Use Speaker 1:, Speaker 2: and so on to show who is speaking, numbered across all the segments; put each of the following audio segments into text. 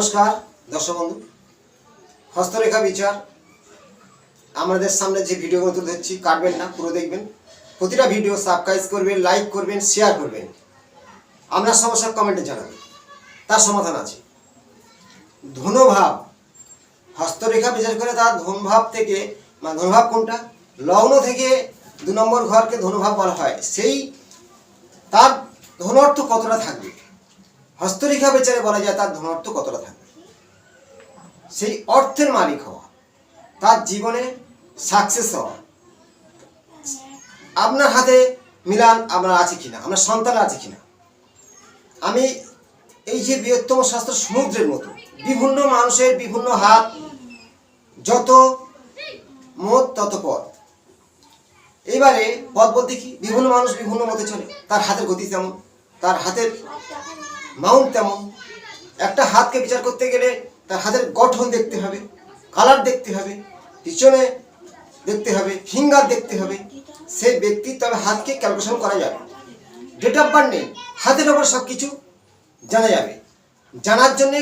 Speaker 1: নমস্কার দর্শক বন্ধু, হস্তরেখা বিচার আমাদের সামনে যে ভিডিওগুলো তুলে ধরছি কাটবেন না, পুরো দেখবেন। প্রতিটা ভিডিও সাবস্ক্রাইব করবেন, লাইক করবেন, শেয়ার করবেন। আপনার সমস্যা কমেন্টে জানাবেন, তার সমাধান আছে। ধনুভাব, হস্তরেখা বিচার করে তার ধনুভাব থেকে, মানে ধনুভাব কোনটা, লগ্ন থেকে 2 নম্বর ঘরকে ধনুভাব বলা হয়। সেই তার ধনার্থ কতটা থাকবে, হস্তরেখা বিচারে বলা যায় তার ধনার্থ কতটা থাকবে। সেই অর্থের মালিক হওয়া, তার জীবনে সাকসেস হওয়া, আপনার হাতে মিলান আপনার আছে কিনা, আপনার সন্তান আছে কিনা। আমি এই যে বৃহত্তম শাস্ত্র সমুদ্রের মতো, বিভিন্ন মানুষের বিভিন্ন হাত, যত মত তত পথ। এইবারে পথ বলতে কি, বিভিন্ন মানুষ বিভিন্ন মতে চলে, তার হাতের গতি তেমন, তার হাতের মাউন্ট তেমন। একটা হাতকে বিচার করতে গেলে তার হাতের গঠন দেখতে হবে, কালার দেখতে হবে, পিছনে দেখতে হবে, ফিঙ্গার দেখতে হবে। সেই ব্যক্তির তবে হাতকে ক্যালকুলেশন করা যাবে। ডেট অফ বার্থ নেই, হাতের ওপর সব কিছু জানা যাবে। জানার জন্যে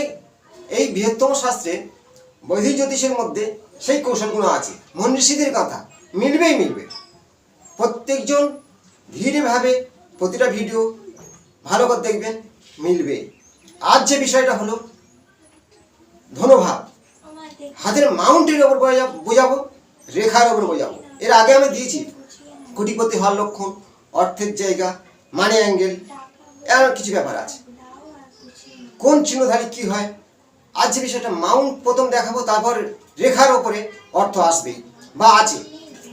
Speaker 1: এই বৃহত্তম শাস্ত্রে বৈদিক জ্যোতিষের মধ্যে সেই কৌশলগুলো আছে। মনীষীদের কথা মিলবেই মিলবে। প্রত্যেকজন ধীরেভাবে প্রতিটা ভিডিও ভালো করে দেখবেন, মিলবে। আজ যে বিষয়টা হলো ধনুভাব, হাতের মাউন্টের ওপর বোঝাবো, রেখার ওপর বোঝাবো। এর আগে আমি দিয়েছি কোটিপতি হওয়ার লক্ষণ, অর্থের জায়গা, মানি অ্যাঙ্গেল, এর কিছু ব্যাপার আছে। কোন চিহ্নধারী কি হয়, আজ যে বিষয়টা মাউন্ট প্রথম দেখাবো, তারপর রেখার ওপরে অর্থ আসবে বা আছে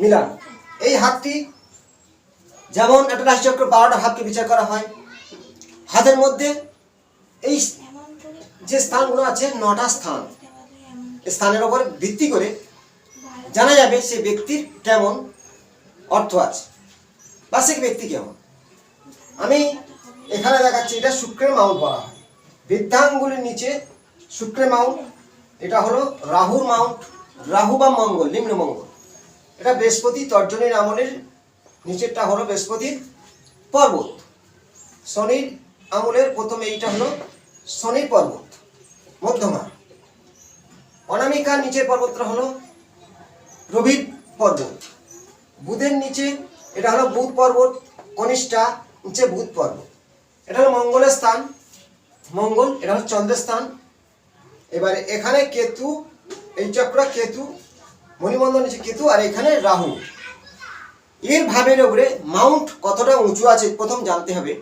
Speaker 1: মিলান। এই হাতটি যেমন একটা রাশিচক্র 12টা ভাবকে বিচার করা হয়, হাতের মধ্যে এই যে স্থানগুলো আছে 9টা স্থান, স্থানের ওপর ভিত্তি করে জানা যাবে সে ব্যক্তির কেমন অর্থ আছে বা সে ব্যক্তি কেমন। আমি এখানে দেখাচ্ছি, এটা শুক্রের মাউন্ট বলা হয়। বৃদ্ধাঙ্গুলির নিচে শুক্রের মাউন্ট, এটা হলো রাহুর মাউন্ট, রাহু বা মঙ্গল, নিম্ন মঙ্গল। এটা বৃহস্পতি তর্জনীর আমলের নিচেরটা হলো বৃহস্পতির পর্বত। শনির আমলের প্রথমে এইটা হলো শনির পর্বত, মধ্যমা। অনামিকার নিচের পর্বতটা হলো রবির পর্বত। বুধের নিচে এটা হলো বুধ পর্বত, কনিষ্ঠা নিচে বুধ পর্বত। এটা হলো মঙ্গলের স্থান, মঙ্গল, এটা হলো চন্দ্রের স্থান। এবারে এখানে কেতু, এই চক্র কেতু, মণিমণ্ডল নিচে কেতু, আর এখানে রাহু। এর ভাবের উপরে মাউন্ট কতটা উঁচু আছে প্রথম জানতে হবে।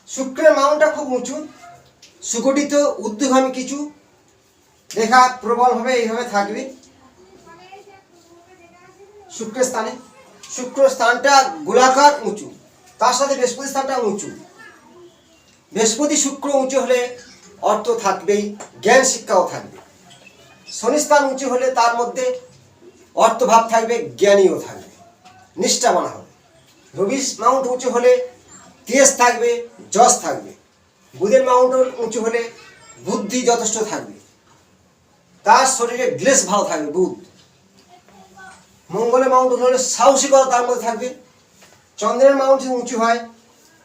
Speaker 1: শুক্রের মাউন্টটা খুব উঁচু, সুগঠিত ঊর্ধ্বগামী কিছু রেখা প্রবলভাবে এইভাবে থাকবে শুক্রের স্থানে। শুক্র স্থানটা গোলাকার উঁচু, তার সাথে বৃহস্পতি স্থানটা উঁচু। বৃহস্পতি শুক্র উঁচু হলে অর্থ থাকবেই, জ্ঞান শিক্ষাও থাকবে। শনি স্থান উঁচু হলে তার মধ্যে অর্থভাব থাকবে, জ্ঞানীও থাকবে, নিষ্ঠাবান হবে। রবি মাউন্ট উঁচু হলে তেজ থাকবে, যশ থাকবে। বুধের মাউন্ট উঁচু হলে বুদ্ধি যথেষ্ট থাকবে, তার শরীরে গ্লেস ভালো থাকবে বুধ। মঙ্গলের মাউন্ট হলে সাহসিকতা তার মধ্যে থাকবে। চন্দ্রের মাউন্ট যদি উঁচু হয়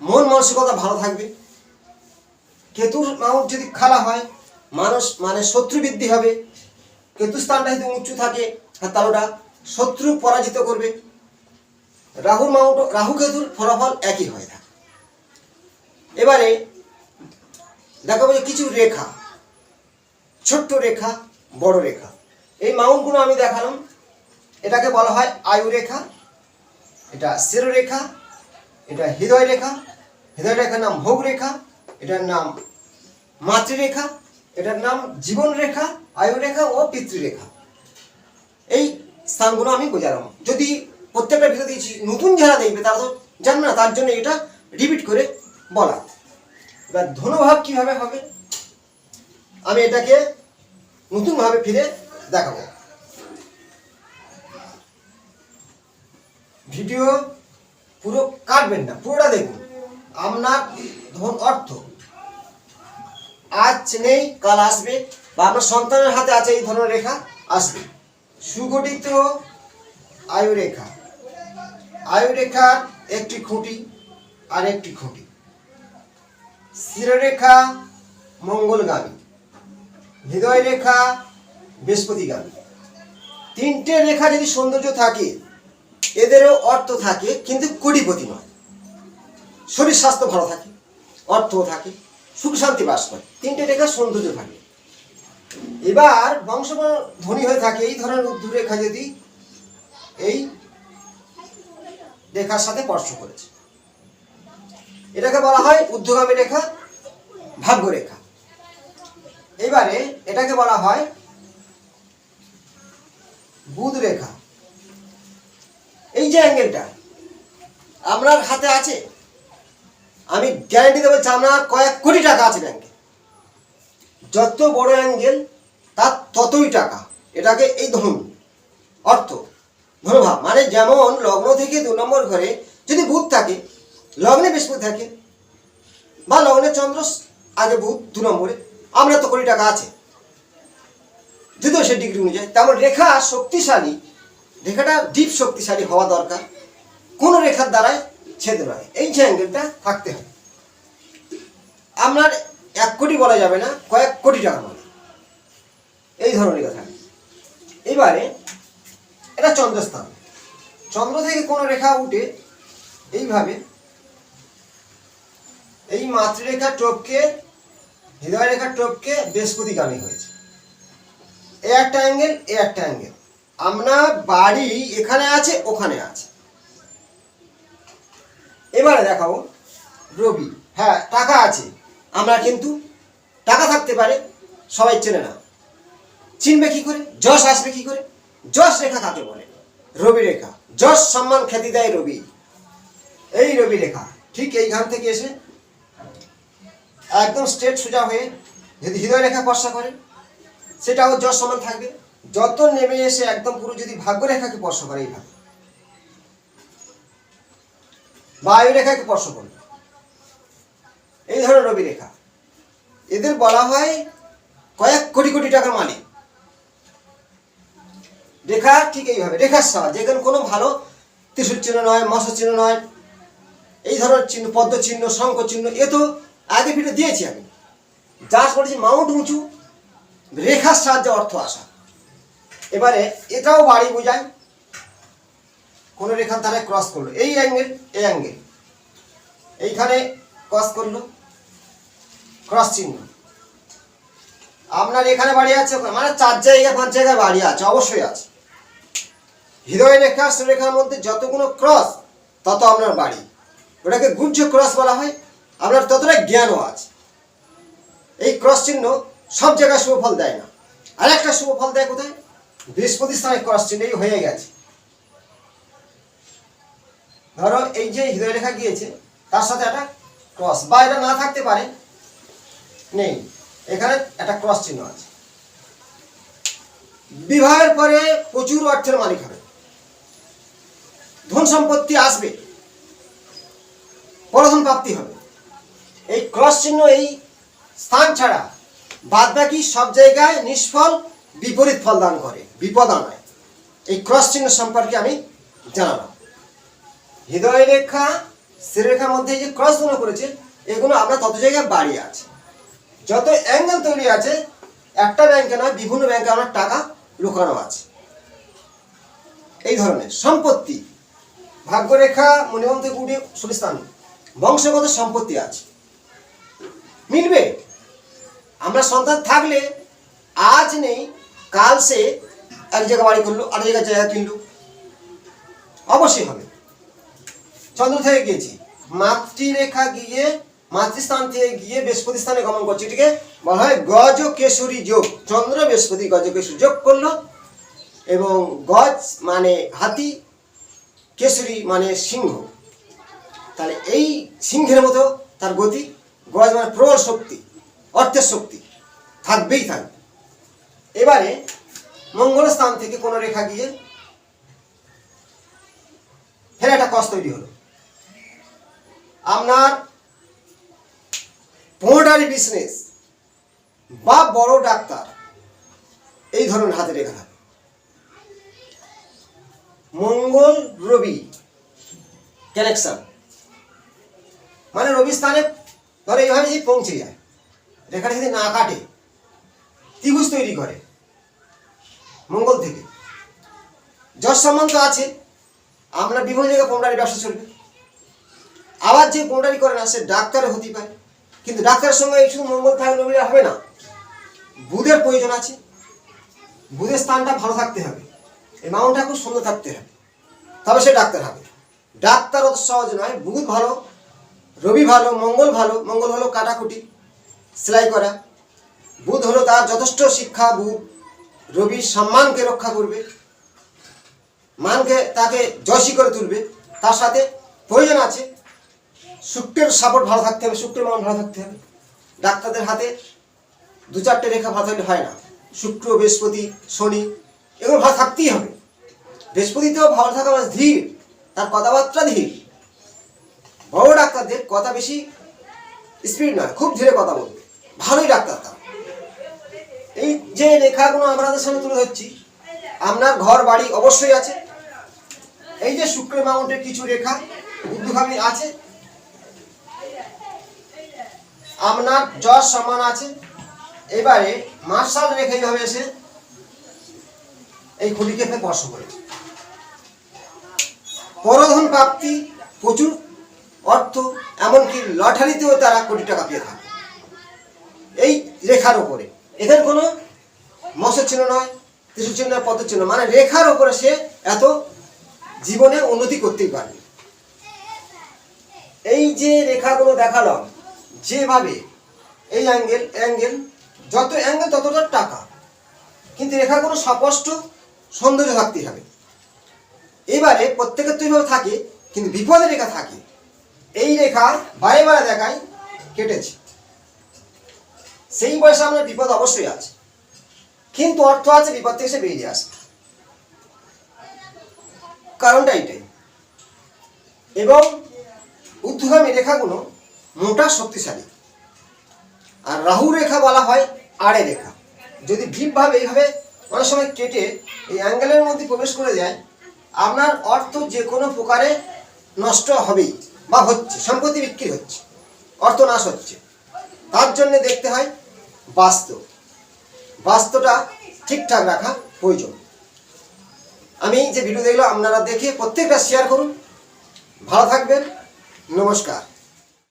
Speaker 1: মন মানসিকতা ভালো থাকবে। কেতুর মাউন্ট যদি খাড়া হয় মানুষ মানে শত্রু বৃদ্ধি হবে। কেতু স্থানটা যদি উঁচু থাকে তাহলে শত্রু পরাজিত করবে। রাহুর মাউন্ট, রাহু কেতুর ফলাফল একই হয় না। এবারে দেখাবো যে কিছু রেখা, ছোট্ট রেখা, বড় রেখা। এই মাউন্টগুলো আমি দেখালাম। এটাকে বলা হয় আয়ু রেখা, এটা শিরোরেখা, এটা হৃদয় রেখা, হৃদয় রেখার নাম ভোগ রেখা, এটার নাম মাতৃরেখা, এটার নাম জীবন রেখা, আয়ু রেখা ও পিতৃরেখা। এই স্থানগুলো আমি বোঝালাম। যদি প্রত্যেকটা ভিডিও দিয়েছি, নতুন যারা দেখবে তারা তো জানবে না, তার জন্য এটা রিপিট করে বলা। এবার ধনুভাব কিভাবে হবে আমি এটাকে নতুনভাবে ফিরে দেখাবো। ভিডিও পুরো কাটবেন না, পুরোটা দেখুন। আপনার ধন অর্থ আজ নেই, কাল আসবে, বা আপনার সন্তানের হাতে আছে এই ধরনের রেখা, আসবে। সুগঠিত আয়ু রেখা, আয়ু রেখার একটি খুঁটি আর একটি খুঁটি। শিরোরেখা মঙ্গলগামী, হৃদয় রেখা বৃহস্পতিগামী। তিনটে রেখা যদি সৌন্দর্য থাকে, এদেরও অর্থ থাকে, কিন্তু কোটিপতি নয়। শরীর স্বাস্থ্য ভালো থাকে, অর্থও থাকে, সুখ শান্তি বাস করে, তিনটে রেখা সৌন্দর্য থাকে। এবার বংশ ধনী হয়ে থাকে এই ধরনের ঊর্ধ্ব রেখা যদি এই রেখার সাথে স্পর্শ করেছে, এটাকে বলা হয় ঊর্ধ্বগামী রেখা, ভাগ্য রেখা। এবারে এটাকে বলা হয় বুধ রেখা। এই যে অ্যাঙ্গেলটা আপনার হাতে আছে, আমি গ্যারান্টি দেবো আপনার কয়েক কোটি টাকা আছে ব্যাংকে। যত বড় অ্যাঙ্গেল তার ততই টাকা। এটাকে এই ধন অর্থ ধনভাব, মানে যেমন লগ্ন থেকে 2 নম্বর ঘরে যদি বুধ থাকে, লগ্নে বৃহস্পতি থাকে, বা লগ্নে চন্দ্র আগে বুধ 2 নম্বরে, আমরা তো কোটি টাকা আছে যদিও সে ডিগ্রি অনুযায়ী। তেমন রেখা শক্তিশালী, রেখাটা ডিপ শক্তিশালী হওয়া দরকার, কোন রেখার দ্বারাই ছেদ নয়। এই যে অ্যাঙ্গেলটা থাকতে হবে। আপনার 1 কোটি বলা যাবে না, কয়েক কোটি টাকা বলে, এই ধরনের কথা। এবারে এটা চন্দ্রস্থান। চন্দ্র থেকে কোন রেখা উঠে এইভাবে এই মাতৃরেখা টপকে, হৃদয় রেখা টপকে বৃহস্পতিগামী হয়েছে। এ একটা অ্যাঙ্গেল, এ একটা অ্যাঙ্গেল। আপনার বাড়ি এখানে আছে, ওখানে আছে। এবারে দেখাবো রবি। হ্যাঁ, টাকা আছে, আমরা কিন্তু টাকা থাকতে পারে, সবাই চেনে না। চিনবে কি করে? যশ আসবে কি করে? যশ রেখা কাকে বলে? রবি রেখা। যশ সম্মান খ্যাতি দেয় রবি। এই রবি রেখা ঠিক এইখান থেকে এসে একদম স্ট্রেট সোজা হয়ে যদি হৃদয় রেখা স্পর্শ করে, সেটাও যশ সম্মান থাকবে। যত নেমে এসে একদম পুরো যদি ভাগ্য রেখাকে স্পর্শ করে, এইভাবে বায়ু রেখাকে স্পর্শ করবে, এই ধরনের রবি রেখা, এদের বলা হয় কয়েক কোটি কোটি টাকার মালিক। রেখা ঠিক এইভাবে, রেখার সাহায্যে, যেখানে কোনো ভালো ত্রিশূল চিহ্ন নয়, মৎস্য চিহ্ন নয়, এই ধরনের চিহ্ন, পদ্ম চিহ্ন, শঙ্খ চিহ্ন, এ তো আগে ভিডিও দিয়েছি আমি। যা বলেছি মাউন্ট উঁচু, রেখার সাহায্যে অর্থ আসা। এবারে এটাও বাড়ি বোঝায়, কোন রেখার দ্বারা ক্রস করলো, এই অ্যাঙ্গেল, এই অ্যাঙ্গেল, এইখানে ক্রস করলো, ক্রস চিহ্ন। আপনার এখানে বাড়ি আছে, মানে 4 জায়গায় 5 জায়গায় বাড়ি আছে, অবশ্যই আছে। হৃদয় রেখা সুরেখার মধ্যে যতগুলো ক্রস, তত আপনার বাড়ি। ওটাকে গুহ্য ক্রস বলা হয়। আপনার ততটা জ্ঞানও আছে। এই ক্রস চিহ্ন সব জায়গায় শুভ ফল দেয় না। আর একটা শুভ ফল দেয় কোথায়? বৃহস্পতি স্থানে ক্রস চিহ্ন হয়ে গেছে। ধরো এই যে হৃদয় রেখা গিয়েছে, তার সাথে একটা ক্রস, বা এটা না থাকতে পারে, নেই, এখানে একটা ক্রস চিহ্ন আছে। বিবাহের পরে প্রচুর অর্থের মালিক হবে, ধন সম্পত্তি আসবে, পরধন প্রাপ্তি হবে। এই ক্রস চিহ্ন এই স্থান ছাড়া বাদ বাকি সব জায়গায় নিষ্ফল, বিপরীত ফল দান করে, বিপদ আনায়। এই ক্রস চিহ্ন সম্পর্কে আমি জানালাম। হৃদয় রেখা শ্রীরেখার মধ্যে যে ক্রস গুলো করেছে, এগুলো আপনার তত জায়গায় বাড়ি আছে। যত অ্যাঙ্গেল তৈরি আছে, একটা ব্যাংকে নয়, বিভিন্ন ব্যাংকে আমার টাকা লুকানো আছে। এই ধরনের সম্পত্তি, ভাগ্যরেখা মণিবন্ধ গুটি সুলিস্তান, বংশগত সম্পত্তি আছে, মিলবে। আমরা সন্তান থাকলে আজ নেই, কাল সে এক জায়গায় বাড়ি করলো, আর জায়গা কিনলো, অবশ্যই হবে। চন্দ্র থেকে গিয়েছি, মাতৃরেখা গিয়ে মাতৃস্থান থেকে গিয়ে বৃহস্পতি স্থানে গমন করছে, এটিকে বলা হয় গজ কেশরী যোগ। চন্দ্র বৃহস্পতি গজ কেশরী যোগ করলো, এবং গজ মানে হাতি, কেশরী মানে সিংহ। তাহলে এই সিংহের মতো তার গতি, গজ মানে প্রবল শক্তি, অর্থের শক্তি থাকবেই থাকবে। এবারে মঙ্গল স্থান থেকে কোন রেখা গিয়ে ফের একটা কষ্ট তৈরি হলো। আপনার পোল্ট্রি বিজনেস বা বড় ডাক্তার, এই ধরনের হাতে রেখা থাকে। মঙ্গল রবি কানেকশন, মানে রবি স্থানে ধরো এইভাবে যদি পৌঁছে যায়, রেখাটা যদি না কাটে, ত্রিভুজ তৈরি করে মঙ্গল থেকে। যশ সম্মান তো আছে, আপনার বিভিন্ন জায়গায় পৌঁডারি ব্যবসা চলবে। আবার যে পৌঁডারি করে না সে ডাক্তারও হতে পারে, কিন্তু ডাক্তারের সঙ্গে এই শুধু মঙ্গল থাকলে হবে না, বুধের প্রয়োজন আছে। বুধের স্থানটা ভালো থাকতে হবে, এই মাউন্টটা খুব সুন্দর থাকতে হবে, তবে সে ডাক্তার হবে। ডাক্তার অত সহজ নয়। বুধ ভালো, রবি ভালো, মঙ্গল ভালো। মঙ্গল হলো কাটাকুটি, সেলাই করা। বুধ হলো তার যথেষ্ট শিক্ষা। বুধ রবির সম্মানকে রক্ষা করবে, মানকে তাকে জয়সী করে তুলবে। তার সাথে প্রয়োজন আছে শুক্রের সাপোর্ট ভালো থাকতে হবে, শুক্রের মান ভালো থাকতে হবে। ডাক্তারদের হাতে দু চারটে রেখা ভালো থাকলে হয় না। শুক্র, বৃহস্পতি, শনি এগুলো ভালো থাকতেই হবে। বৃহস্পতিতেও ভালো থাকা মানে ধীর, তার কথাবার্তা ধীর। বড় ডাক্তারদের কথা বেশি স্পিড নয়, খুব ধীরে কথা বলবে, ভালোই ডাক্তার তার। এই যে রেখাগুলো আমাদের সামনে তুলে ধরছি, আপনার ঘর বাড়ি অবশ্যই আছে। এই যে শুক্রের মাউন্টের কিছু রেখা ঊর্ধ্বগামী আছে, আপনার যশ সম্মান আছে। এবারে মার্শাল রেখা এইভাবে এসে এই খুঁটিকে স্পর্শ করেছে। পরধন প্রাপ্তি, প্রচুর অর্থ, এমনকি লটারিতেও তারা কোটি টাকা পেয়ে থাকে এই রেখার ওপরে। এদের কোনো মৎস্য চিহ্ন নয়, ত্রিশূল চিহ্ন নয়, পদ্ম চিহ্ন, মানে রেখার ওপরে সে এত জীবনে উন্নতি করতেই পারবে। এই যে রেখাগুলো দেখালাম, যেভাবে এই অ্যাঙ্গেল যত অ্যাঙ্গেল ততটা টাকা, কিন্তু রেখাগুলো স্পষ্ট সৌন্দর্য থাকতেই হবে। এবারে প্রত্যেকের তো এইভাবে থাকে, কিন্তু বিপদের রেখা থাকে। এই রেখা বারে বারে দেখায় কেটেছে, সেই বয়সে আপনার বিপদ অবশ্যই আছে, কিন্তু অর্থ আছে, বিপদ থেকে সে বেরিয়ে আসে। কারণটা এইটাই। এবং ঊর্ধ্বগামী রেখাগুলো মোটা, শক্তিশালী। আর রাহু রেখা বলা হয় আড়ে রেখা। যদি ভীমভাবে এইভাবে অনেক সময় কেটে এই অ্যাঙ্গেলের মধ্যে প্রবেশ করে যায়, আপনার অর্থ যে কোনো প্রকারে নষ্ট হবেই বা হচ্ছে, সম্পত্তি বিক্রি হচ্ছে, অর্থ নাশ হচ্ছে। তার জন্য দেখতে হয় বাস্তুটা ঠিকঠাক রাখা প্রয়োজন। আমি যে ভিডিও দেখলাম আপনারা দেখে প্রত্যেকটা শেয়ার করুন। ভালো থাকবেন, নমস্কার।